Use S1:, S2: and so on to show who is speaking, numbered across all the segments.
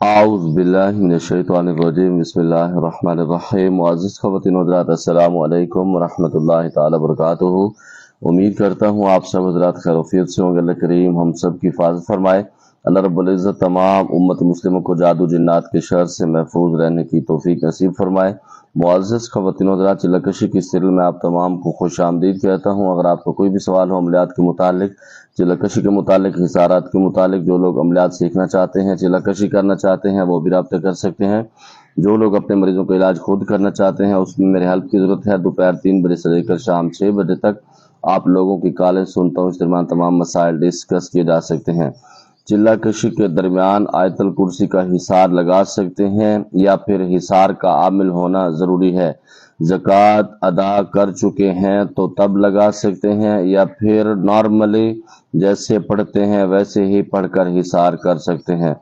S1: اعوذ باللہ من الشیطان الرجیم بسم اللہ الرحمن الرحیم معزز خواتین و حضرات السلام علیکم ورحمۃ اللہ تعالی وبرکاتہ۔ امید کرتا ہوں آپ سب حضرات خیر وفیت سے ہوں گے۔ اللہ کریم ہم سب کی حفاظت فرمائے۔ اللہ رب العزت تمام امت مسلموں کو جادو جنات کے شر سے محفوظ رہنے کی توفیق نصیب فرمائے۔ معزز خواتین و حضرات، چلہ کشی کی سیریل میں آپ تمام کو خوش آمدید کہتا ہوں۔ اگر آپ کو کوئی بھی سوال ہو عملیات کے متعلق، چلہ کشی کے متعلق، حصارات کے متعلق، جو لوگ عملیات سیکھنا چاہتے ہیں، چلہ کشی کرنا چاہتے ہیں، وہ بھی رابطہ کر سکتے ہیں۔ جو لوگ اپنے مریضوں کا علاج خود کرنا چاہتے ہیں، اس میں میرے ہیلپ کی ضرورت ہے۔ دوپہر 3 بجے سے لے کر شام 6 بجے تک آپ لوگوں کی کالیں سنتا ہوں۔ اس درمیان تمام مسائل ڈسکس کیے جا سکتے ہیں۔ چلہ کشی کے درمیان آیت الکرسی کا حصار لگا سکتے ہیں یا پھر حصار کا عامل ہونا ضروری ہے؟ زکوٰۃ ادا کر چکے ہیں تو تب لگا سکتے ہیں یا پھر نارملی جیسے پڑھتے ہیں ویسے ہی پڑھ کر حصار کر سکتے ہیں؟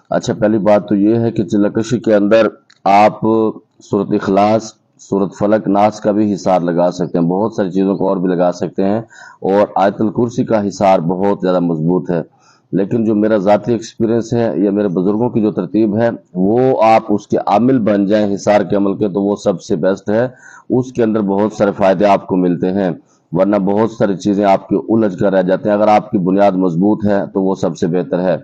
S1: اچھا، پہلی بات تو یہ ہے کہ چلہ کشی کے اندر آپ سورۃ اخلاص، سورۃ فلق، ناس کا بھی حصار لگا سکتے ہیں، بہت ساری چیزوں کو اور بھی لگا سکتے ہیں، اور آیت الکرسی کا حصار بہت زیادہ مضبوط ہے۔ لیکن جو میرا ذاتی ایکسپیرینس ہے یا میرے بزرگوں کی جو ترتیب ہے، وہ آپ اس کے عامل بن جائیں حصار کے عمل کے تو وہ سب سے بیسٹ ہے۔ اس کے اندر بہت سارے فائدے آپ کو ملتے ہیں، ورنہ بہت ساری چیزیں آپ کی الجھ کر رہ جاتے ہیں۔ اگر آپ کی بنیاد مضبوط ہے تو وہ سب سے بہتر ہے۔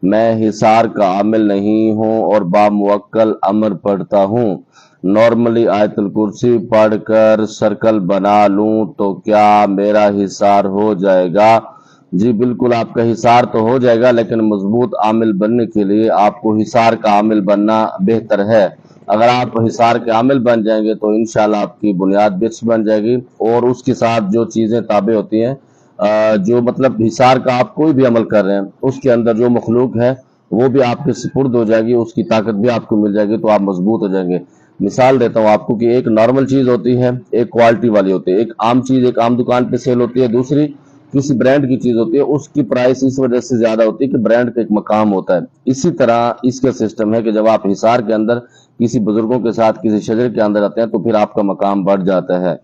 S1: میں حصار کا عامل نہیں ہوں اور باموکل امر پڑھتا ہوں، نارملی آیت الکرسی پڑھ کر سرکل بنا لوں تو کیا میرا حصار ہو جائے گا؟ جی بالکل، آپ کا حصار تو ہو جائے گا، لیکن مضبوط عامل بننے کے لیے آپ کو حصار کا عامل بننا بہتر ہے۔ اگر آپ حصار کے عامل بن جائیں گے تو انشاءاللہ آپ کی بنیاد بچ بن جائے گی، اور اس کے ساتھ جو چیزیں تابع ہوتی ہیں، جو مطلب حصار کا آپ کوئی بھی عمل کر رہے ہیں، اس کے اندر جو مخلوق ہے وہ بھی آپ کے سپرد ہو جائے گی، اس کی طاقت بھی آپ کو مل جائے گی، تو آپ مضبوط ہو جائیں گے۔ مثال دیتا ہوں آپ کو کہ ایک نارمل چیز ہوتی ہے، ایک کوالٹی والی ہوتی ہے۔ ایک عام چیز ایک عام دکان پہ سیل ہوتی ہے، دوسری کسی برانڈ کی چیز ہوتی ہے، اس کی پرائس اس وجہ سے زیادہ ہوتی ہے کہ برانڈ کا ایک مقام ہوتا ہے۔ اسی طرح اس کا سسٹم ہے کہ جب آپ حصار کے اندر کسی بزرگوں کے ساتھ کسی شجر کے اندر آتے ہیں تو پھر آپ کا مقام بڑھ جاتا ہے۔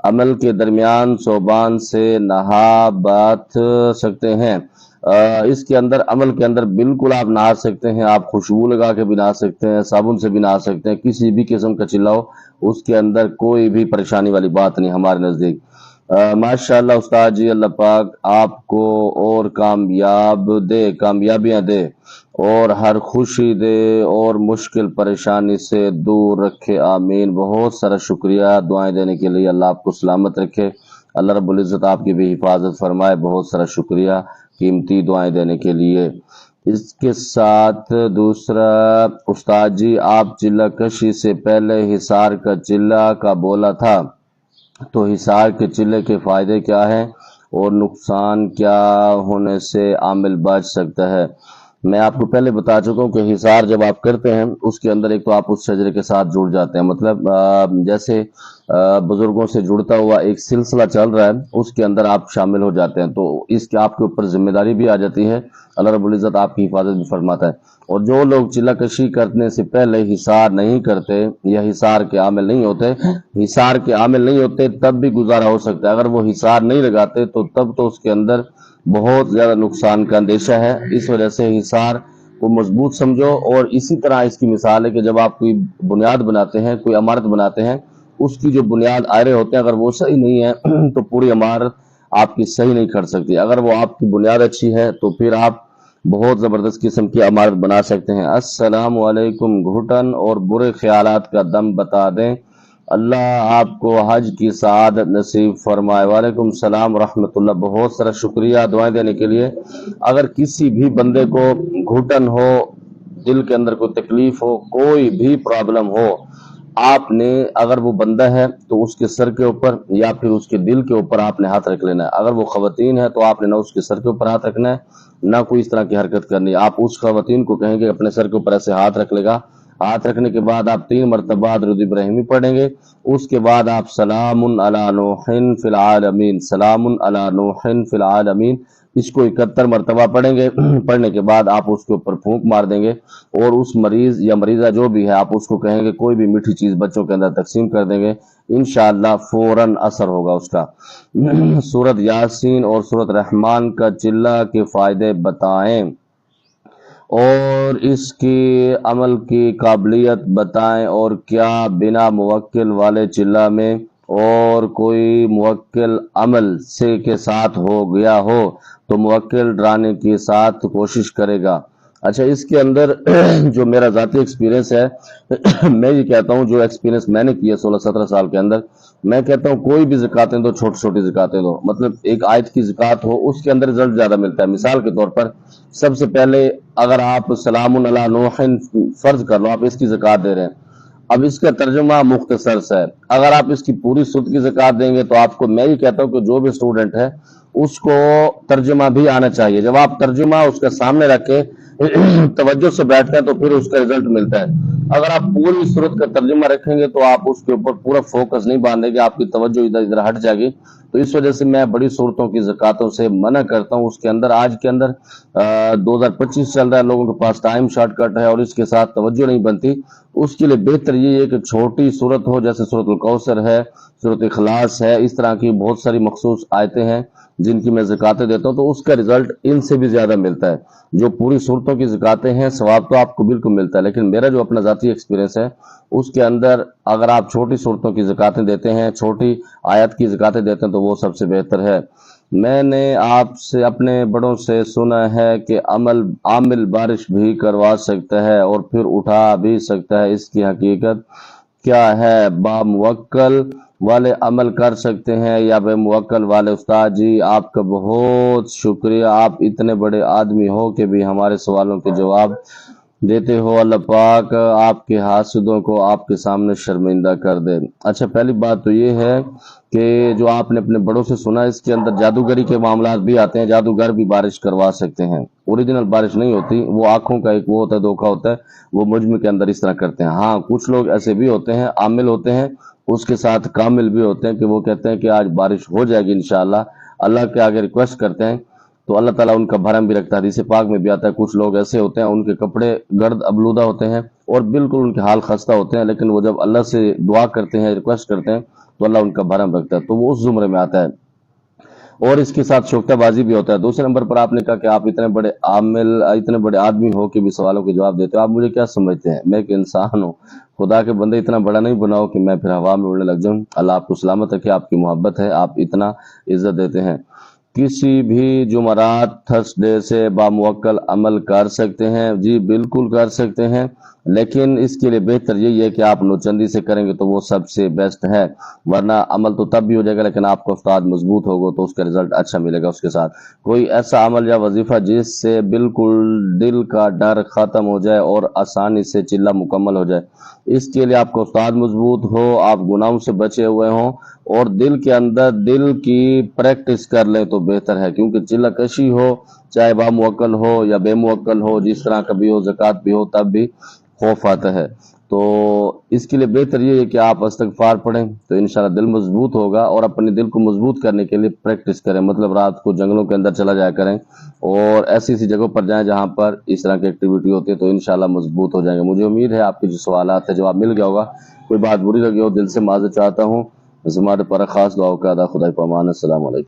S1: عمل کے درمیان صوبان سے نہا بات سکتے ہیں؟ اس کے اندر عمل کے اندر بالکل آپ نہا سکتے ہیں، آپ خوشبو لگا کے بھی نہا سکتے ہیں، صابن سے بھی نہا سکتے ہیں، کسی بھی قسم کا چلہ ہو، اس کے اندر کوئی بھی پریشانی والی بات نہیں ہمارے نزدیک۔ ماشاءاللہ استاد جی، اللہ پاک آپ کو اور کامیابیاں دے اور ہر خوشی دے اور مشکل پریشانی سے دور رکھے، آمین۔ بہت سارا شکریہ دعائیں دینے کے لیے، اللہ آپ کو سلامت رکھے، اللہ رب العزت آپ کی بھی حفاظت فرمائے۔ بہت سارا شکریہ قیمتی دعائیں دینے کے لیے۔ اس کے ساتھ دوسرا، استاد جی آپ چلہ کشی سے پہلے حصار کا چلہ کا بولا تھا، تو حصار کے چلے کے فائدے کیا ہیں اور نقصان کیا ہونے سے عامل بچ سکتا ہے؟ میں آپ کو پہلے بتا چکا ہوں کہ حصار جب آپ کرتے ہیں اس کے اندر ایک تو آپ اس شجرے کے ساتھ جڑ جاتے ہیں، مطلب جیسے بزرگوں سے جڑتا ہوا ایک سلسلہ چل رہا ہے، اس کے اندر آپ شامل ہو جاتے ہیں، تو اس کے آپ کے اوپر ذمہ داری بھی آ جاتی ہے، اللہ رب العزت آپ کی حفاظت بھی فرماتا ہے۔ اور جو لوگ چلہ کشی کرنے سے پہلے حصار نہیں کرتے یا حصار کے عامل نہیں ہوتے تب بھی گزارا ہو سکتا ہے۔ اگر وہ حصار نہیں لگاتے تو تب تو اس کے اندر بہت زیادہ نقصان کا اندیشہ ہے۔ اس وجہ سے حصار کو مضبوط سمجھو، اور اسی طرح اس کی مثال ہے کہ جب آپ کوئی بنیاد بناتے ہیں، کوئی عمارت بناتے ہیں، اس کی جو بنیاد آئرے ہوتے ہیں اگر وہ صحیح نہیں ہے تو پوری عمارت آپ کی صحیح نہیں کھڑ سکتی۔ اگر وہ آپ کی بنیاد اچھی ہے تو پھر آپ بہت زبردست قسم کی عمارت بنا سکتے ہیں۔ السلام علیکم، گھٹن اور برے خیالات کا دم بتا دیں، اللہ آپ کو حج کی سعادت نصیب فرمائے۔ وعلیکم السلام ورحمۃ اللہ، بہت سارا شکریہ دعائیں دینے کے لیے۔ اگر کسی بھی بندے کو گھٹن ہو، دل کے اندر کوئی تکلیف ہو، کوئی بھی پرابلم ہو، آپ نے اگر وہ بندہ ہے تو اس کے سر کے اوپر یا پھر اس کے دل کے اوپر آپ نے ہاتھ رکھ لینا ہے۔ اگر وہ خواتین ہے تو آپ نے نہ اس کے سر کے اوپر ہاتھ رکھنا ہے، نہ کوئی اس طرح کی حرکت کرنی ہے۔ آپ اس خواتین کو کہیں گے اپنے سر کے اوپر ایسے ہاتھ رکھ لے گا، ہاتھ رکھنے کے بعد آپ 3 مرتبہ درود ابراہیمی پڑھیں گے، اس کے بعد آپ سلام علی نوح فی العالمین، سلام علی نوح فی العالمین، اس کو 71 مرتبہ پڑھیں گے۔ پڑھنے کے بعد آپ اس کے اوپر پھونک مار دیں گے، اور اس مریض یا مریضہ جو بھی ہے آپ اس کو کہیں گے کوئی بھی میٹھی چیز بچوں کے اندر تقسیم کر دیں گے، انشاءاللہ فوراً اثر ہوگا اس کا۔ سورۃ یاسین اور سورۃ رحمان کا چلہ کے فائدے بتائیں۔ اور اس کی عمل کی قابلیت بتائیں، اور کیا بنا موکل والے چلہ میں اور کوئی موکل عمل سے کے ساتھ ہو گیا ہو تو موکل ڈرانے کی ساتھ کوشش کرے گا؟ اچھا، اس کے اندر جو میرا ذاتی ایکسپیرینس ہے، میں یہ کہتا ہوں جو ایکسپیرینس میں نے کیا 16-17 سال کے اندر، میں کہتا ہوں کوئی بھی زکاتیں دو، چھوٹی چھوٹی زکاتیں دو، مطلب ایک آیت کی زکات ہو، اس کے اندر رزلٹ زیادہ ملتا ہے۔ مثال کے طور پر سب سے پہلے اگر آپ سلام علی نوح فرض کر لو، آپ اس کی زکات دے رہے ہیں، اب اس کا ترجمہ مختصر سا ہے، اگر آپ اس کی پوری سود کی زکات دیں گے تو آپ کو، میں یہ کہتا ہوں کہ جو بھی اسٹوڈنٹ ہے اس کو ترجمہ بھی آنا چاہیے۔ جب آپ ترجمہ اس کے سامنے رکھے توجہ سے بیٹھتے ہیں تو پھر اس کا رزلٹ ملتا ہے۔ اگر آپ پوری صورت کا ترجمہ رکھیں گے تو آپ اس کے اوپر پورا فوکس نہیں باندھیں گے، آپ کی توجہ ادھر ادھر ہٹ جائے گی۔ تو اس وجہ سے میں بڑی صورتوں کی زکاتوں سے منع کرتا ہوں۔ اس کے اندر آج کے اندر 2025 چل رہا ہے، لوگوں کے پاس ٹائم شارٹ کٹ ہے اور اس کے ساتھ توجہ نہیں بنتی۔ اس کے لیے بہتر یہ ہے کہ چھوٹی صورت ہو، جیسے سورۃ الکوثر ہے، سورۃ اخلاص ہے، اس طرح کی بہت ساری مخصوص آیتیں ہیں جن کی میں زکاتیں دیتا ہوں، تو اس کا رزلٹ ان سے بھی زیادہ ملتا ہے۔ جو پوری صورتوں کی زکاتیں ہیں ثواب تو آپ کو بالکل ملتا ہے، لیکن میرا جو اپنا ذاتی ایکسپیرینس ہے اس کے اندر اگر آپ چھوٹی صورتوں کی زکاتیں دیتے ہیں، چھوٹی آیت کی زکاتیں دیتے ہیں تو وہ سب سے بہتر ہے۔ میں نے آپ سے اپنے بڑوں سے سنا ہے کہ عامل بارش بھی کروا سکتا ہے اور پھر اٹھا بھی سکتا ہے، اس کی حقیقت کیا ہے؟ با موکل والے عمل کر سکتے ہیں یا بے موکل والے؟ استاد جی آپ کا بہت شکریہ، آپ اتنے بڑے آدمی ہو کہ بھی ہمارے سوالوں کے جواب دیتے ہو، اللہ پاک آپ کے حاسدوں کو آپ کے سامنے شرمندہ کر دے۔ اچھا، پہلی بات تو یہ ہے کہ جو آپ نے اپنے بڑوں سے سنا، اس کے اندر جادوگری کے معاملات بھی آتے ہیں، جادوگر بھی بارش کروا سکتے ہیں، اوریجنل بارش نہیں ہوتی، وہ آنکھوں کا ایک وہ ہوتا ہے، دھوکہ ہوتا ہے، وہ مجمع کے اندر اس طرح کرتے ہیں۔ ہاں، کچھ لوگ ایسے بھی ہوتے ہیں، عامل ہوتے ہیں، اس کے ساتھ کامل بھی ہوتے ہیں کہ وہ کہتے ہیں کہ آج بارش ہو جائے گی انشاءاللہ، اللہ کے آگے ریکویسٹ کرتے ہیں تو اللہ تعالیٰ ان کا بھرم بھی رکھتا ہے۔ حدیث پاک میں بھی آتا ہے کچھ لوگ ایسے ہوتے ہیں ان کے کپڑے گرد آلودہ ہوتے ہیں اور بالکل ان کے حال خستہ ہوتے ہیں، لیکن وہ جب اللہ سے دعا کرتے ہیں، ریکویسٹ کرتے ہیں تو اللہ ان کا بھرم رکھتا ہے، تو وہ اس زمرے میں آتا ہے۔ اور اس کے ساتھ شوکتہ بازی بھی ہوتا ہے۔ دوسرے نمبر پر آپ نے کہا کہ آپ اتنے بڑے عامل، اتنے بڑے آدمی ہو کہ بھی سوالوں کے جواب دیتے ہو، آپ مجھے کیا سمجھتے ہیں؟ میں ایک انسان ہوں، خدا کے بندے، اتنا بڑا نہیں بناؤ کہ میں پھر ہوا میں اڑنے لگ جاؤں۔ اللہ آپ کو سلامت رکھے، آپ کی محبت ہے، آپ اتنا عزت دیتے ہیں۔ کسی بھی جمعرات تھرسڈے سے باموکل عمل کر سکتے ہیں؟ جی بالکل کر سکتے ہیں، لیکن اس کے لیے بہتر یہی ہے کہ آپ نوچندی سے کریں گے تو وہ سب سے بیسٹ ہے، ورنہ عمل تو تب بھی ہو جائے گا لیکن آپ کا استاد مضبوط ہوگا تو اس کا رزلٹ اچھا ملے گا۔ اس کے ساتھ کوئی ایسا عمل یا وظیفہ جس سے بالکل دل کا ڈر ختم ہو جائے اور آسانی سے چلہ مکمل ہو جائے، اس کے لیے آپ کا استاد مضبوط ہو، آپ گناہوں سے بچے ہوئے ہوں اور دل کے اندر دل کی پریکٹس کر لیں تو بہتر ہے، کیونکہ چلہ کشی ہو، چاہے با موکل ہو یا بے موکل ہو، جس طرح کا بھی ہو، زکوٰۃ بھی ہو، تب بھی خوف آتا ہے۔ تو اس کے لیے بہتر یہ ہے کہ آپ استغفار پڑھیں تو انشاءاللہ دل مضبوط ہوگا، اور اپنے دل کو مضبوط کرنے کے لیے پریکٹس کریں، مطلب رات کو جنگلوں کے اندر چلا جایا کریں اور ایسی جگہوں پر جائیں جہاں پر اس طرح کی ایکٹیویٹی ہوتی ہے تو انشاءاللہ مضبوط ہو جائیں گے۔ مجھے امید ہے آپ کے جو سوالات ہیں جواب مل گیا ہوگا، کوئی بات بری لگی ہو دل سے معذرت چاہتا ہوں، ہمارے پر خاص دعاؤں کا ادا، خدا پامان، السلام علیکم۔